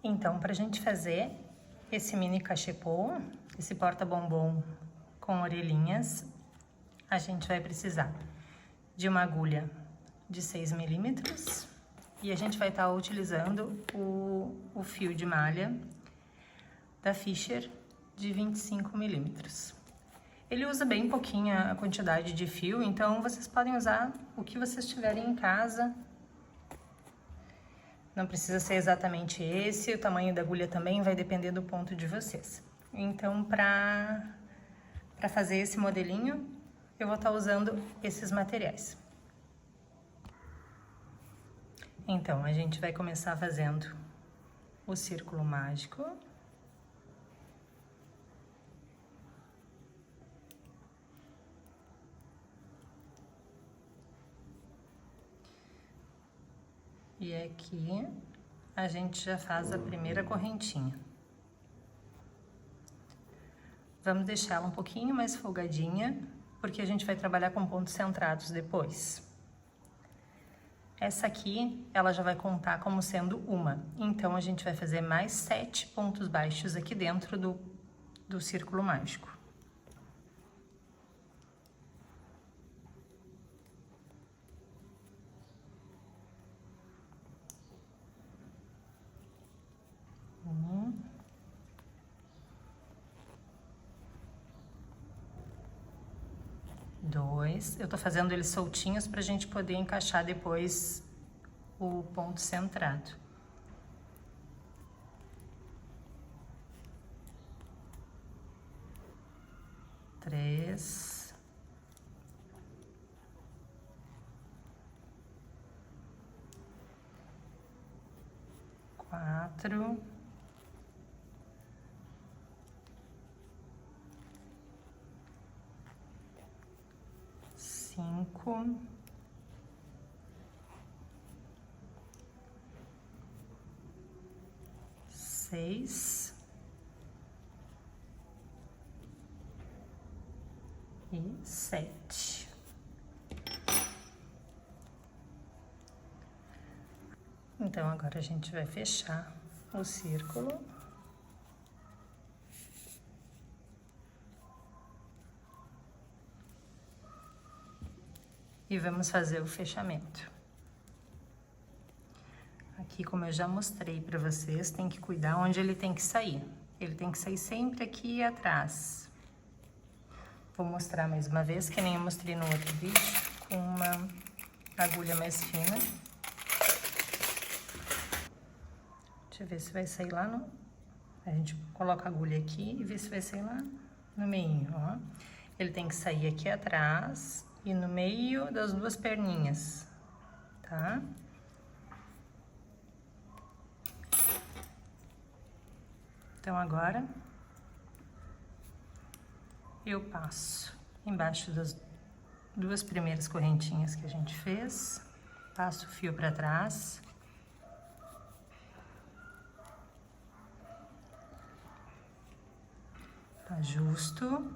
Então, pra gente fazer esse mini cachepô, esse porta-bombom com orelhinhas, a gente vai precisar de uma agulha de 6 milímetros e a gente vai estar utilizando o fio de malha da Fischer de 25 milímetros. Ele usa bem pouquinha a quantidade de fio, então vocês podem usar o que vocês tiverem em casa. Não precisa ser exatamente esse, o tamanho da agulha também vai depender do ponto de vocês. Então, para fazer esse modelinho, eu vou estar usando esses materiais. Então, a gente vai começar fazendo o círculo mágico. E aqui a gente já faz a primeira correntinha. Vamos deixar ela um pouquinho mais folgadinha, porque a gente vai trabalhar com pontos centrados depois. Essa aqui, ela já vai contar como sendo uma. Então, a gente vai fazer mais 7 pontos baixos aqui dentro do círculo mágico. Dois. Eu tô fazendo eles soltinhos pra gente poder encaixar depois o ponto centrado. 3. 4. 5, 6 e 7. Então, agora a gente vai fechar o círculo. E vamos fazer o fechamento. Aqui, como eu já mostrei pra vocês, tem que cuidar onde ele tem que sair. Ele tem que sair sempre aqui atrás. Vou mostrar mais uma vez, que nem eu mostrei no outro vídeo, com uma agulha mais fina. Deixa eu ver se vai sair lá no... A gente coloca a agulha aqui e vê se vai sair lá no meio, ó. Ele tem que sair aqui atrás e no meio das duas perninhas, tá? Então, agora, eu passo embaixo das duas primeiras correntinhas que a gente fez, passo o fio pra trás. Ajusto.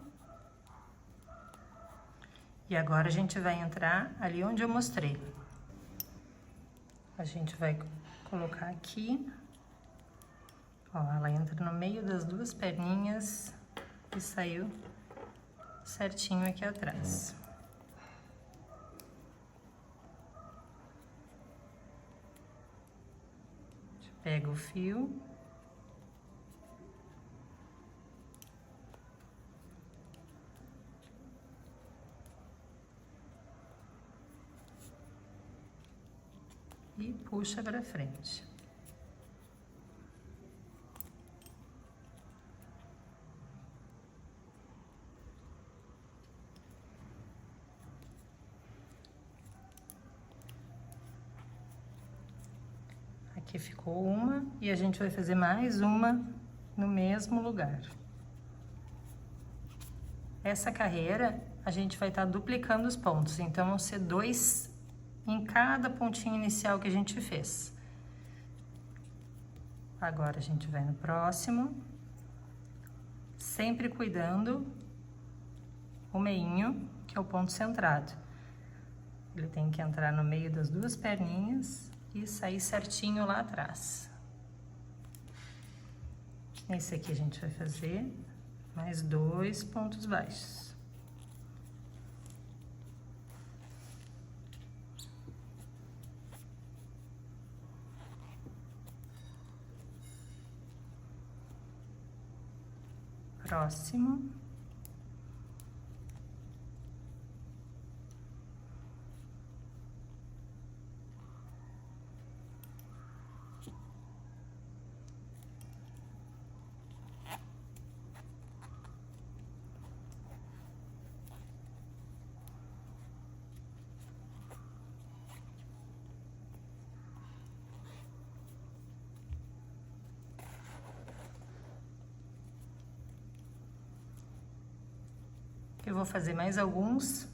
E agora a gente vai entrar ali onde eu mostrei. A gente vai colocar aqui. Ó, ela entra no meio das duas perninhas e saiu certinho aqui atrás. Pega o fio. E puxa pra frente. Aqui ficou uma e a gente vai fazer mais uma no mesmo lugar. Essa carreira a gente vai estar duplicando os pontos, então vão ser 2 em cada pontinho inicial que a gente fez. Agora a gente vai no próximo, sempre cuidando o meinho, que é o ponto centrado. Ele tem que entrar no meio das duas perninhas e sair certinho lá atrás. Esse aqui a gente vai fazer mais 2 pontos baixos. Próximo. Eu vou fazer mais alguns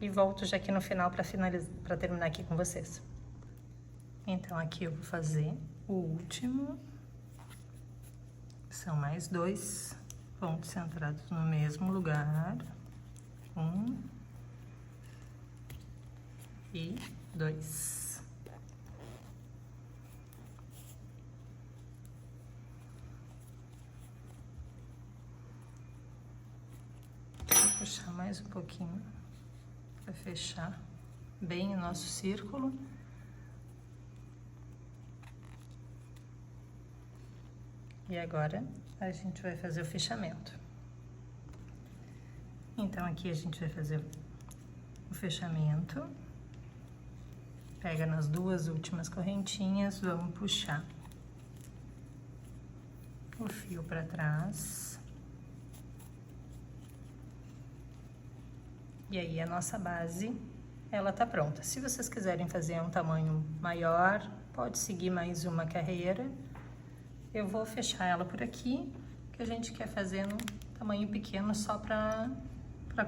e volto já aqui no final para finalizar, para terminar aqui com vocês. Então, aqui eu vou fazer o último. São mais 2 pontos centrados no mesmo lugar. 1 e 2. Puxar mais um pouquinho para fechar bem o nosso círculo. E agora a gente vai fazer o fechamento. Então aqui a gente vai fazer o fechamento. Pega nas 2 últimas correntinhas, vamos puxar o fio para trás. E aí a nossa base, ela tá pronta. Se vocês quiserem fazer um tamanho maior, pode seguir mais uma carreira. Eu vou fechar ela por aqui, que a gente quer fazer num tamanho pequeno só pra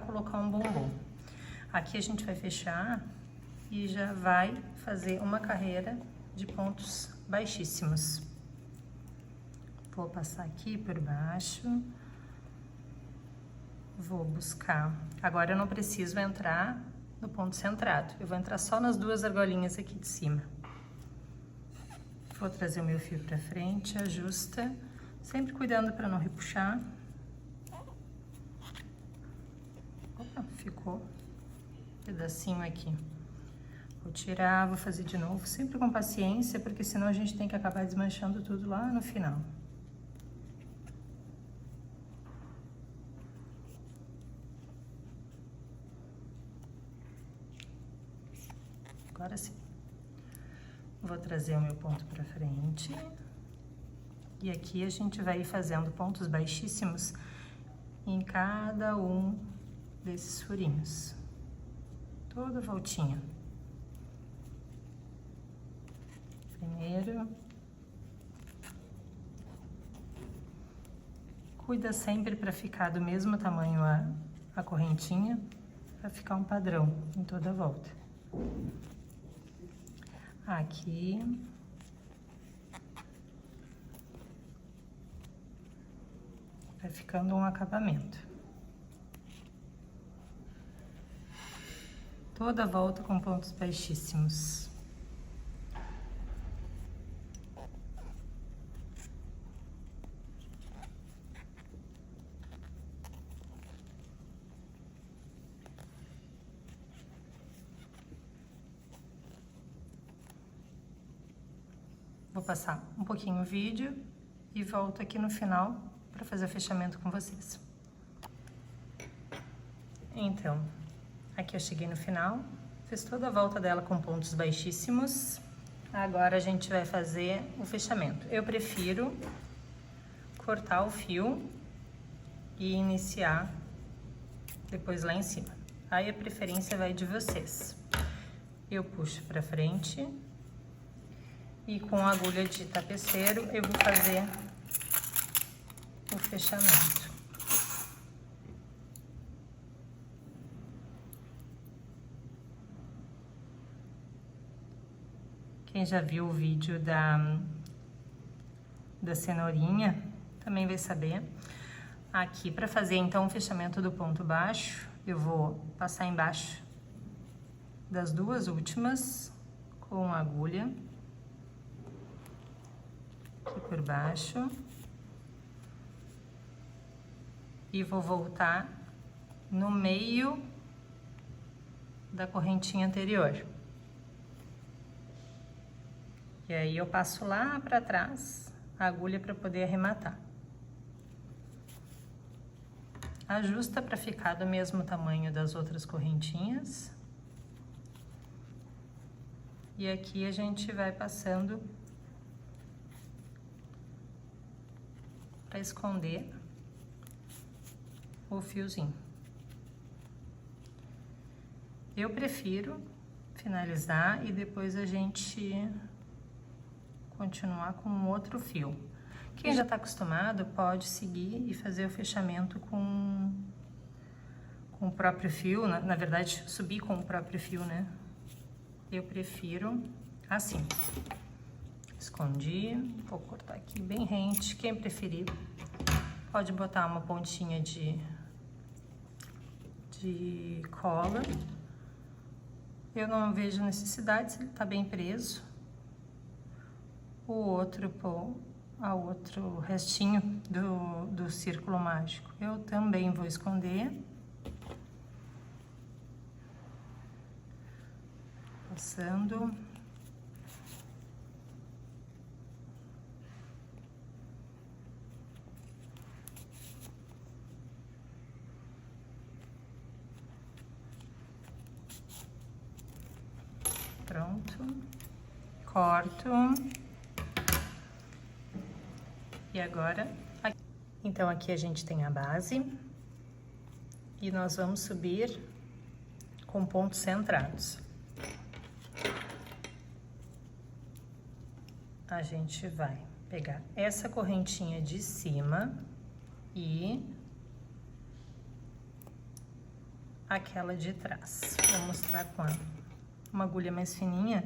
colocar um bombom. Aqui a gente vai fechar e já vai fazer uma carreira de pontos baixíssimos. Vou passar aqui por baixo. Vou buscar. Agora eu não preciso entrar no ponto centrado. Eu vou entrar só nas 2 argolinhas aqui de cima. Vou trazer o meu fio pra frente, ajusta, sempre cuidando para não repuxar. Opa, ficou um pedacinho aqui. Vou tirar, vou fazer de novo, sempre com paciência, porque senão a gente tem que acabar desmanchando tudo lá no final. Agora sim. Vou trazer o meu ponto pra frente. E aqui a gente vai ir fazendo pontos baixíssimos em cada um desses furinhos. Toda voltinha. Primeiro. Cuida sempre para ficar do mesmo tamanho a correntinha, para ficar um padrão em toda a volta. Aqui. Vai ficando um acabamento. Toda a volta com pontos baixíssimos. Vou passar um pouquinho o vídeo e volto aqui no final para fazer o fechamento com vocês. Então, aqui eu cheguei no final, fiz toda a volta dela com pontos baixíssimos. Agora a gente vai fazer o fechamento. Eu prefiro cortar o fio e iniciar depois lá em cima. Aí a preferência vai de vocês. Eu puxo para frente. E com a agulha de tapeceiro eu vou fazer o fechamento. Quem já viu o vídeo da cenourinha também vai saber. Aqui, para fazer então o fechamento do ponto baixo, eu vou passar embaixo das 2 últimas com a agulha. Aqui por baixo. e vou voltar no meio da correntinha anterior. E aí eu passo lá para trás a agulha para poder arrematar. Ajusta para ficar do mesmo tamanho das outras correntinhas. E aqui a gente vai passando para esconder o fiozinho. Eu prefiro finalizar e depois a gente continuar com outro fio. Quem já está acostumado pode seguir e fazer o fechamento com o próprio fio, na verdade subir com o próprio fio, né? Eu prefiro assim. Escondi, vou cortar aqui bem rente. Quem preferir pode botar uma pontinha de cola. Eu não vejo necessidade, se ele tá bem preso. O outro restinho do círculo mágico eu também vou esconder. Passando. Pronto. Corto. E agora, aqui. Então aqui a gente tem a base. E nós vamos subir com pontos centrados. A gente vai pegar essa correntinha de cima e aquela de trás. Vou mostrar com uma agulha mais fininha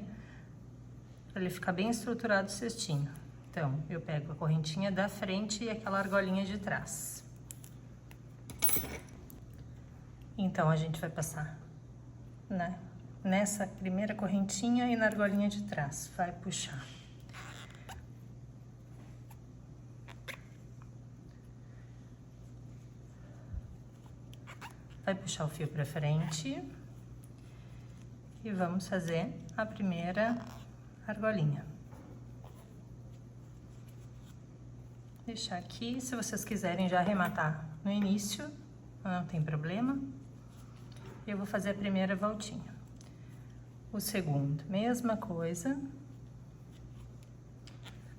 para ele ficar bem estruturado o cestinho. Então, eu pego a correntinha da frente e aquela argolinha de trás. Então, a gente vai passar, né, nessa primeira correntinha e na argolinha de trás. Vai puxar. Vai puxar o fio pra frente e vamos fazer a primeira argolinha. Deixar aqui, se vocês quiserem já arrematar no início, não tem problema. Eu vou fazer a primeira voltinha. O segundo, mesma coisa.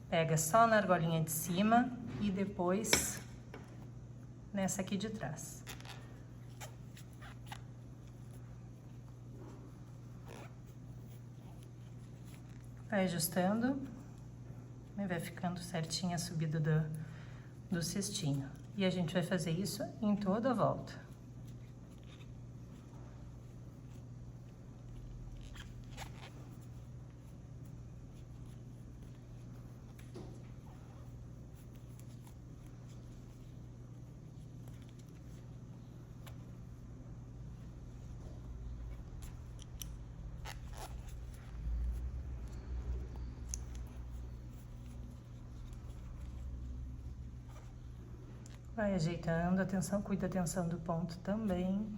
Pega só na argolinha de cima e depois nessa aqui de trás. Vai ajustando, vai ficando certinha a subida do cestinho. E a gente vai fazer isso em toda a volta. Vai ajeitando, atenção, cuida da atenção do ponto também.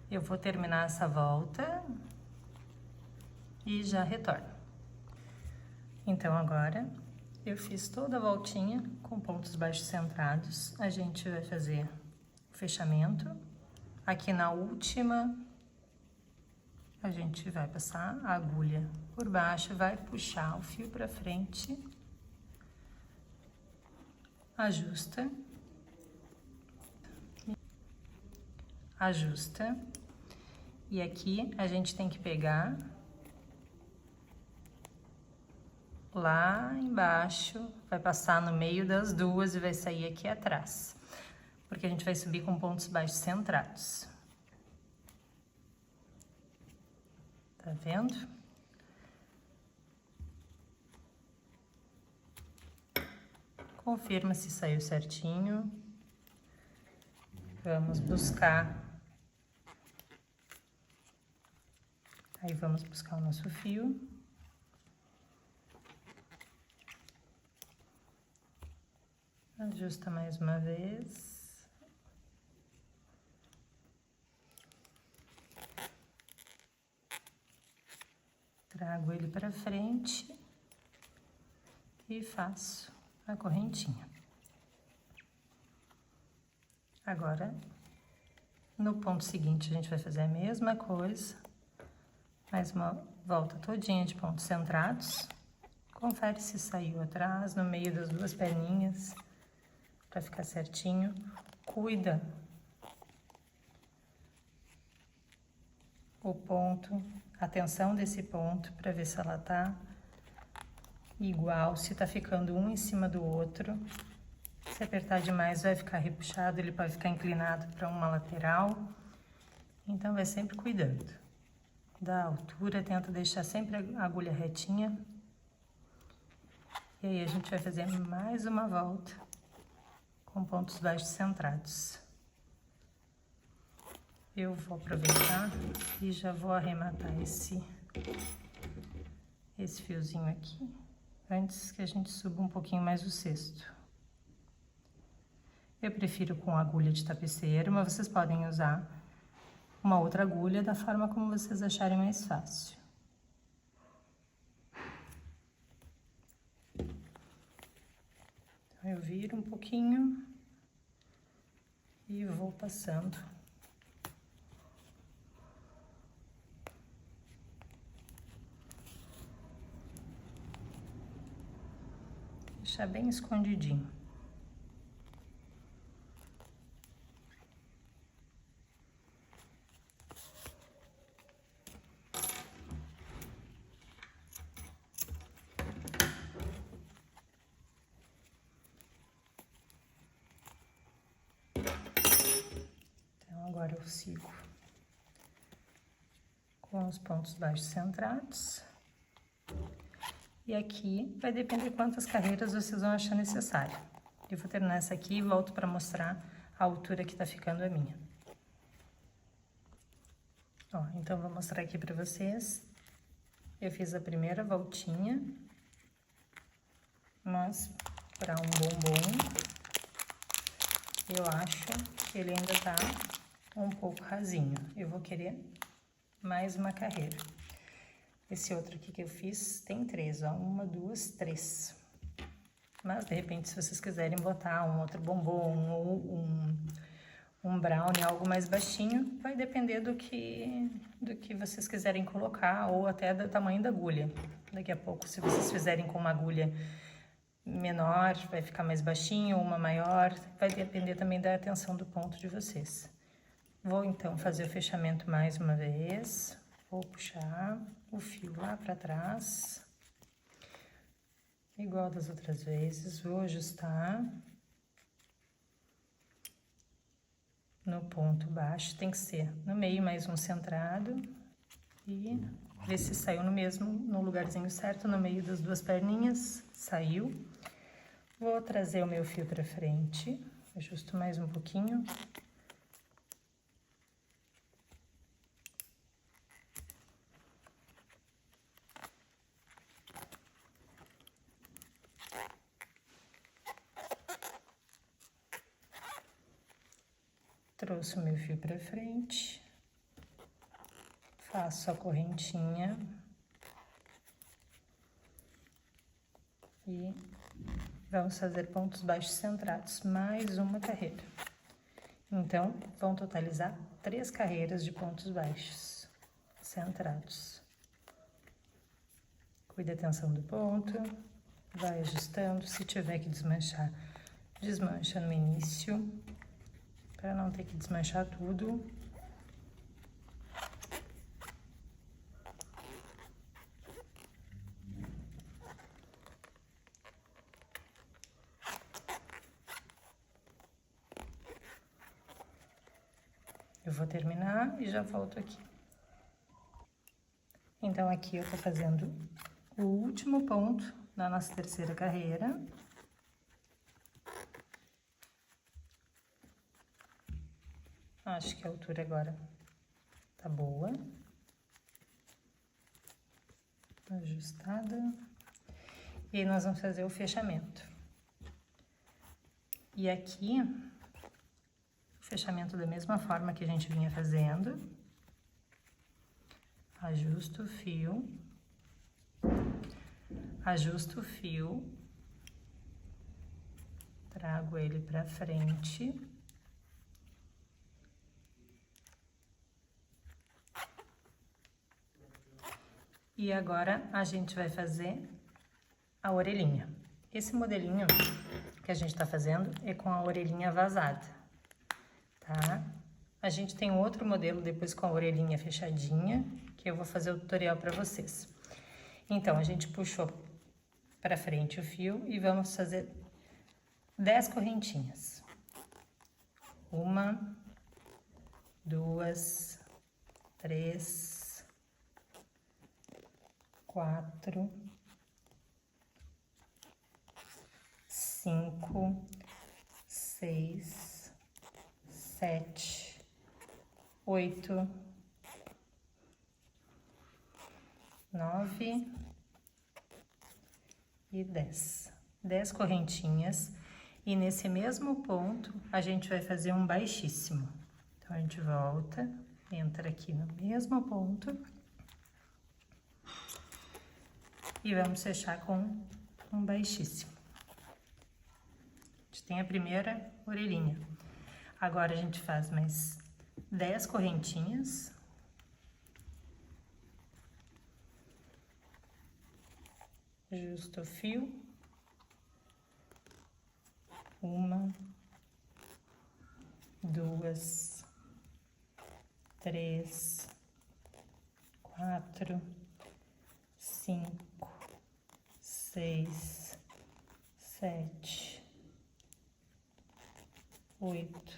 Eu vou terminar essa volta e já retorno. Então, agora, eu fiz toda a voltinha com pontos baixos centrados. A gente vai fazer o fechamento. Aqui na última, a gente vai passar a agulha por baixo, vai puxar o fio pra frente, ajusta, ajusta, e aqui a gente tem que pegar lá embaixo, vai passar no meio das duas e vai sair aqui atrás, porque a gente vai subir com pontos baixos centrados. Tá vendo? Confirma se saiu certinho. Vamos buscar Aí, vamos buscar o nosso fio. Ajusta mais uma vez. Trago ele para frente e faço a correntinha. Agora, no ponto seguinte, a gente vai fazer a mesma coisa, mais uma volta todinha de pontos centrados. Confere se saiu atrás, no meio das duas perninhas, para ficar certinho. Cuida o ponto, a tensão desse ponto, para ver se ela tá igual, se tá ficando um em cima do outro. Se apertar demais, vai ficar repuxado, ele pode ficar inclinado para uma lateral. Então, vai sempre cuidando da altura, tenta deixar sempre a agulha retinha. E aí, a gente vai fazer mais uma volta com pontos baixos centrados. Eu vou aproveitar e já vou arrematar esse fiozinho aqui, antes que a gente suba um pouquinho mais o cesto. Eu prefiro com agulha de tapeceiro, mas vocês podem usar uma outra agulha da forma como vocês acharem mais fácil. Então, eu viro um pouquinho e vou passando. Deixar bem escondidinho. Agora eu sigo com os pontos baixos centrados. E aqui vai depender quantas carreiras vocês vão achar necessário. Eu vou terminar essa aqui e volto para mostrar a altura que tá ficando a minha. Ó, então vou mostrar aqui para vocês. Eu fiz a primeira voltinha, mas para um bombom, eu acho que ele ainda tá um pouco rasinho. Eu vou querer mais uma carreira. Esse outro aqui que eu fiz tem 3, ó. 1, 2, 3. Mas, de repente, se vocês quiserem botar um outro bombom ou um brownie, algo mais baixinho, vai depender do que vocês quiserem colocar ou até do tamanho da agulha. Daqui a pouco, se vocês fizerem com uma agulha menor, vai ficar mais baixinho, uma maior, vai depender também da tensão do ponto de vocês. Vou, então, fazer o fechamento mais uma vez. Vou puxar o fio lá para trás. Igual das outras vezes. Vou ajustar. No ponto baixo, tem que ser no meio mais um centrado. E ver se saiu no lugarzinho certo, no meio das duas perninhas. Saiu. Vou trazer o meu fio para frente. Ajusto mais um pouquinho. Trouxe o meu fio para frente, faço a correntinha e vamos fazer pontos baixos centrados, mais uma carreira. Então, vão totalizar 3 carreiras de pontos baixos centrados. Cuida a tensão do ponto, vai ajustando, se tiver que desmanchar, desmancha no início. Para não ter que desmanchar tudo. Eu vou terminar e já volto aqui. Então, aqui eu tô fazendo o último ponto da nossa terceira carreira. Acho que a altura agora tá boa. ajustada. E aí nós vamos fazer o fechamento. E aqui, o fechamento da mesma forma que a gente vinha fazendo. Ajusto o fio. Ajusto o fio. Trago ele pra frente. E agora a gente vai fazer a orelhinha. Esse modelinho que a gente tá fazendo é com a orelhinha vazada, tá? A gente tem outro modelo depois com a orelhinha fechadinha, que eu vou fazer o tutorial pra vocês. Então, a gente puxou pra frente o fio e vamos fazer 10 correntinhas. 1, 2, 3, 4, 5, 6, 7, 8, 9 e 10. 10 correntinhas. E nesse mesmo ponto, a gente vai fazer um baixíssimo. Então, a gente volta, entra aqui no mesmo ponto. E vamos fechar com um baixíssimo. A gente tem a primeira orelhinha. Agora, a gente faz mais 10 correntinhas. Ajusta o fio. 1, 2, 3, 4, 5, 6, 7, 8,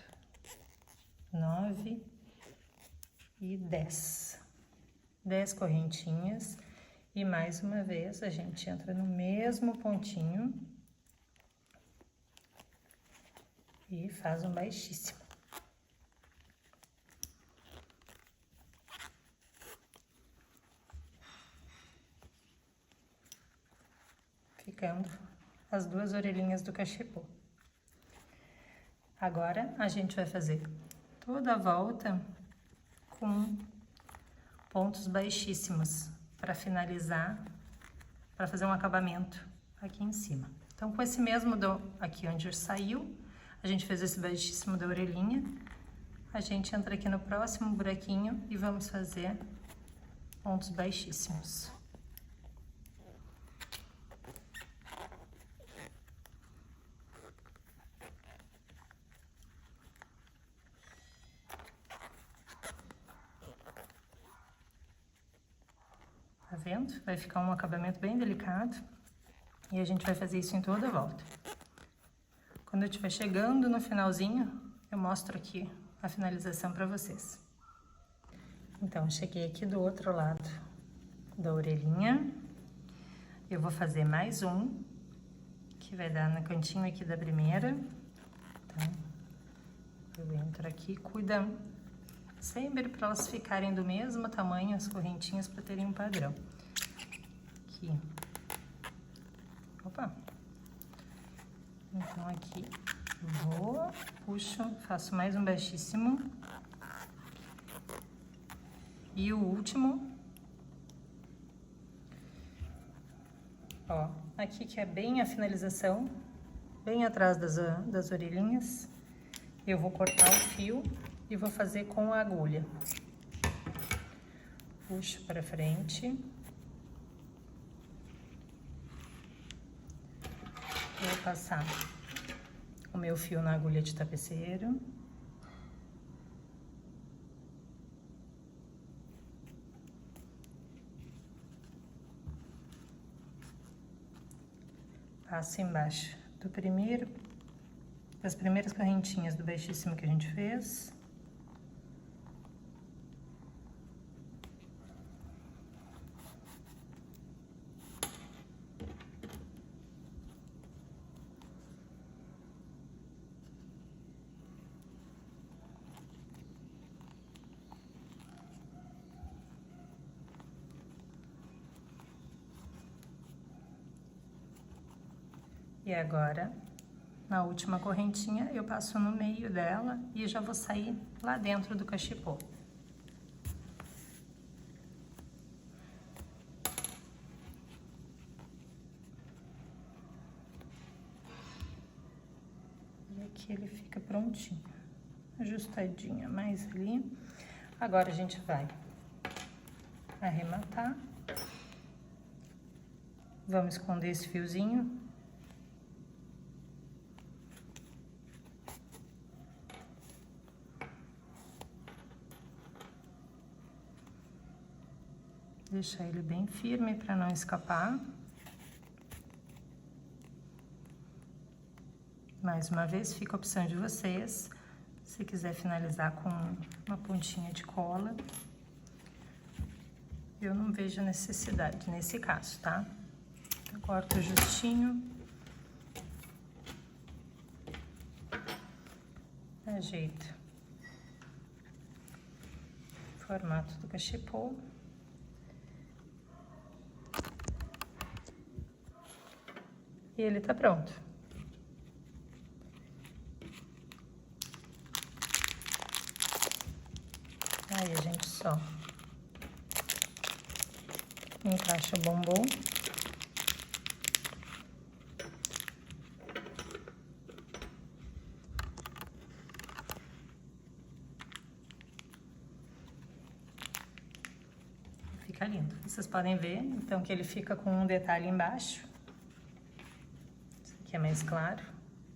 9 e 10. 10 correntinhas. E mais uma vez, a gente entra no mesmo pontinho e faz um baixíssimo. Ficando as duas orelhinhas do cachepô. Agora, a gente vai fazer toda a volta com pontos baixíssimos para finalizar, para fazer um acabamento aqui em cima. Então, com esse mesmo aqui onde saiu, a gente fez esse baixíssimo da orelhinha, a gente entra aqui no próximo buraquinho e vamos fazer pontos baixíssimos. Tá vendo? Vai ficar um acabamento bem delicado e a gente vai fazer isso em toda a volta. Quando eu estiver chegando no finalzinho, eu mostro aqui a finalização para vocês. Então, cheguei aqui do outro lado da orelhinha. Eu vou fazer mais um, que vai dar no cantinho aqui da primeira. Então, eu entro aqui, cuida sempre para elas ficarem do mesmo tamanho, as correntinhas, para terem um padrão. Aqui. Opa! Então, aqui, vou, puxo, faço mais um baixíssimo. E o último, ó, aqui que é bem a finalização, bem atrás das orelhinhas, eu vou cortar o fio e vou fazer com a agulha. Puxo para frente. Vou passar o meu fio na agulha de tapeceiro. Passo embaixo das primeiras correntinhas do baixíssimo que a gente fez. E agora, na última correntinha, eu passo no meio dela e já vou sair lá dentro do cachepô. E aqui ele fica prontinho, ajustadinho, mais ali. Agora a gente vai arrematar. Vamos esconder esse fiozinho. Deixar ele bem firme para não escapar. Mais uma vez, fica a opção de vocês. Se quiser finalizar com uma pontinha de cola, eu não vejo necessidade nesse caso, tá? Eu corto justinho. Ajeito o formato do cachepô. E ele tá pronto. Aí a gente só encaixa o bombom. Fica lindo. Vocês podem ver, então, que ele fica com um detalhe embaixo. Esse aqui é mais claro.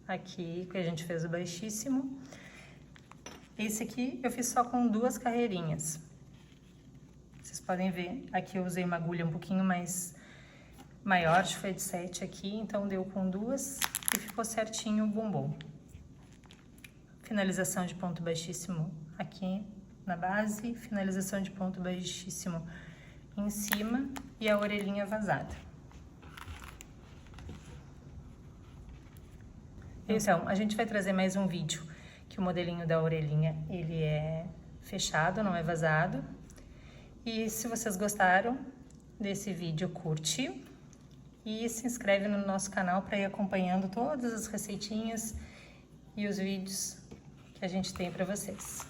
Aqui, que a gente fez o baixíssimo. Esse aqui eu fiz só com 2 carreirinhas. Vocês podem ver, aqui eu usei uma agulha um pouquinho mais maior, acho que foi de 7 aqui, então deu com 2 e ficou certinho o bombom. Finalização de ponto baixíssimo aqui na base, finalização de ponto baixíssimo em cima e a orelhinha vazada. Então, a gente vai trazer mais um vídeo que o modelinho da orelhinha, ele é fechado, não é vazado. E se vocês gostaram desse vídeo, curte e se inscreve no nosso canal para ir acompanhando todas as receitinhas e os vídeos que a gente tem para vocês.